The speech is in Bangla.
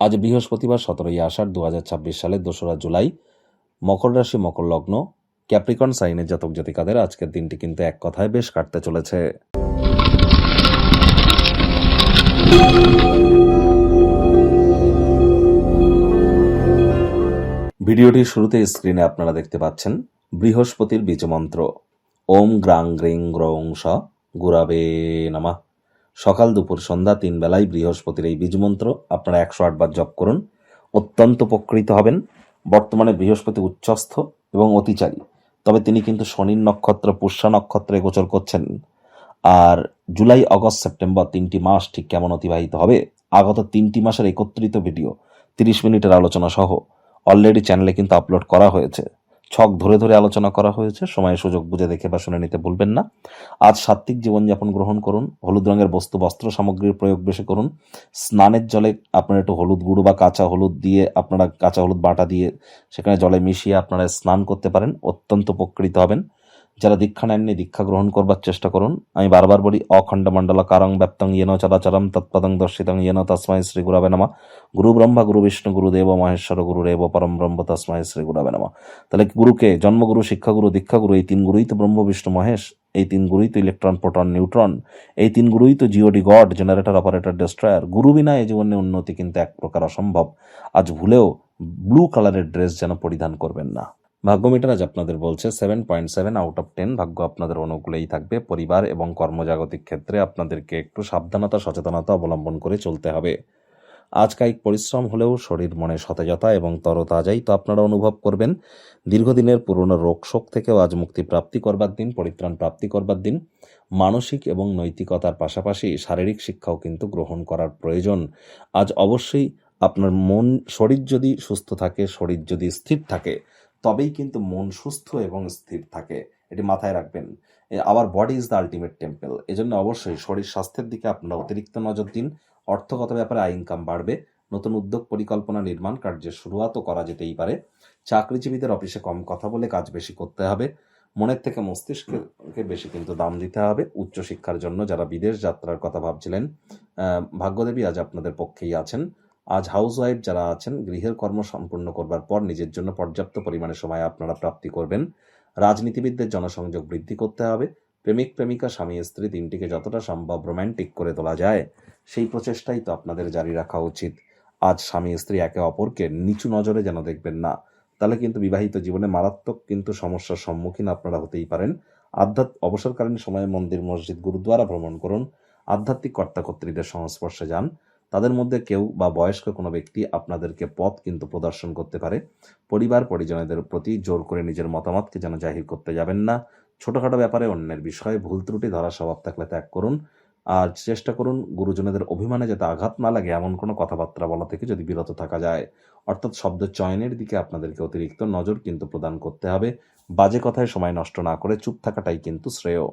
আজ বৃহস্পতিবার 17ই আষাঢ় 2026 সালের 2রা জুলাই। মকর রাশি, মকর লগ্ন, ক্যাপ্রিকন সাইনের জাতক জাতিকাদের আজকের দিনটি কিন্তু এক কথায় বেশ কাটতে চলেছে। ভিডিওটির শুরুতে স্ক্রিনে আপনারা দেখতে পাচ্ছেন বৃহস্পতির বীজমন্ত্র ওম গ্রাং গ্রিং গ্রৌং স গুরাবে নমঃ। সকাল দুপুর সন্ধ্যা 3 বেলায় বৃহস্পতির এই বীজমন্ত্র আপনারা 108 বার জপ করুন, অত্যন্ত উপকৃত হবেন। বর্তমানে বৃহস্পতি উচ্চস্থ এবং অতিচারী, তবে তিনি কিন্তু শনির নক্ষত্র পুষ্যা নক্ষত্রে গোচর করছেন। আর জুলাই, আগস্ট, সেপ্টেম্বর 3টি মাস ঠিক কেমন অতিবাহিত হবে, আগত 3টি মাসের একত্রিত ভিডিও 30 মিনিটের আলোচনা সহ অলরেডি চ্যানেলে কিন্তু আপলোড করা হয়েছে। ছক ধরে ধরে আলোচনা করা হয়েছে, সময় সুযোগ বুঝে দেখে বা শুনে নিতে ভুলবেন না। আজ সাত্ত্বিক জীবনযাপন গ্রহণ করুন, হলুদ রঙের বস্ত্র সামগ্রীর প্রয়োগ বেশি করুন। স্নানের জলে আপনারা একটু হলুদ গুঁড়ো বা কাঁচা হলুদ দিয়ে, আপনারা কাঁচা হলুদ বাটা দিয়ে সেখানে জলে মিশিয়ে আপনারা স্নান করতে পারেন, অত্যন্ত উপকৃত হবেন। যারা দীক্ষা নেননি দীক্ষা গ্রহণ করবার চেষ্টা করুন। আমি বারবার বলি, অখণ্ড মণ্ডল কারং ব্যাপ্তং ইয়েন চরাচরম তৎপদং দর্শিতং ইয়েন তস্মৈ শ্রী গুরবে নমঃ। গুরু ব্রহ্মা গুরু বিষ্ণু গুরুদেব মহেশ্বর গুরুরেব পরম ব্রহ্ম তস্মৈ শ্রী গুরবে নমঃ। তাহলে গুরুকে জন্মগুরু, শিক্ষাগুরু, দীক্ষাগুরু, এই 3 গুরুই তো ব্রহ্ম বিষ্ণু মহেশ, এই 3 গুরুই তো ইলেকট্রন প্রোটন নিউট্রন, এই 3 গুরুই তো GOD god, generator operator destroyer. গুরু বিনা এই জীবনে উন্নতি কিন্তু এক প্রকার অসম্ভব। আজ ভুলেও ব্লু কালারের ড্রেস যেন পরিধান করবেন না। ভাগ্য মিটার আজ আপনাদের বলছে 7.7 আউট অফ 10। ভাগ্য আপনাদের অনুকূলেই থাকবে। পরিবার এবং কর্মজাগতিক ক্ষেত্রে আপনাদেরকে একটু সাবধানতা, সচেতনতা অবলম্বন করে চলতে হবে। আজ কায়িক পরিশ্রম হলেও শরীর মনে সতেজতা এবং তরতাজাই তো আপনারা অনুভব করবেন। দীর্ঘদিনের পুরনো রোগ শোক থেকেও আজ মুক্তি প্রাপ্তি করবার দিন, পরিত্রাণ প্রাপ্তি করবার দিন। মানসিক এবং নৈতিকতার পাশাপাশি শারীরিক শিক্ষাও কিন্তু গ্রহণ করার প্রয়োজন। আজ অবশ্যই আপনার মন, শরীর যদি সুস্থ থাকে, শরীর যদি স্থির থাকে, তবেই কিন্তু মন সুস্থ এবং স্থির থাকে। এটি মাথায় রাখবেন। Our body is the ultimate temple. এজন্য অবশ্যই শরীর স্বাস্থ্যের দিকে আপনারা অতিরিক্ত নজর দিন। অর্থগত ব্যাপারে আয় ইনকাম বাড়বে। নতুন উদ্যোগ, পরিকল্পনা, নির্মাণ কার্যের শুরুয়াতও করা যেতেই পারে। চাকরিজীবীদের অফিসে কম কথা বলে কাজ বেশি করতে হবে। মনের থেকে মস্তিষ্ককে বেশি কিন্তু দাম দিতে হবে। উচ্চশিক্ষার জন্য যারা বিদেশ যাত্রার কথা ভাবছিলেন, ভাগ্যদেবী আজ আপনাদের পক্ষেই আছেন। আজ হাউসওয়াইফ যারা আছেন, গৃহের কর্ম সম্পূর্ণ করবার পর নিজের জন্য পর্যাপ্ত পরিমাণে সময় আপনারা প্রাপ্তি করবেন। রাজনীতিবিদদের জনসংযোগ বৃদ্ধি করতে হবে। প্রেমিক প্রেমিকা, স্বামী স্ত্রী দিনটিকে যতটা সম্ভব রোম্যান্টিক করে তোলা যায়, সেই প্রচেষ্টাই তো আপনাদের জারি রাখা উচিত। আজ স্বামী স্ত্রী একে অপরকে নিচু নজরে যেন দেখবেন না, তাহলে কিন্তু বিবাহিত জীবনে মারাত্মক কিন্তু সমস্যার সম্মুখীন আপনারা হতেই পারেন। অবসরকালীন সময়ে মন্দির, মসজিদ, গুরুদ্বারা ভ্রমণ করুন। আধ্যাত্মিক কর্তাকর্ত্রীদের সংস্পর্শে যান। তাদের মধ্যে কেউ বা বয়স্ক কোনো ব্যক্তি আপনাদেরকে পথ কিন্তু প্রদর্শন করতে পারে। পরিবার পরিজনদের প্রতি জোর করে নিজের মতামতকে যেন জাহির করতে যাবেন না। ছোটখাটো ব্যাপারে অন্যের বিষয়ে ভুল ত্রুটি ধরার স্বভাব থাকলে ত্যাগ করুন। আর চেষ্টা করুন গুরুজনদের অভিমানে যাতে আঘাত না লাগে এমন কোনো কথাবার্তা বলা থেকে যদি বিরত থাকা যায়। অর্থাৎ শব্দ চয়নের দিকে আপনাদেরকে অতিরিক্ত নজর কিন্তু প্রদান করতে হবে। বাজে কথায় সময় নষ্ট না করে চুপ থাকাটাই কিন্তু শ্রেয়।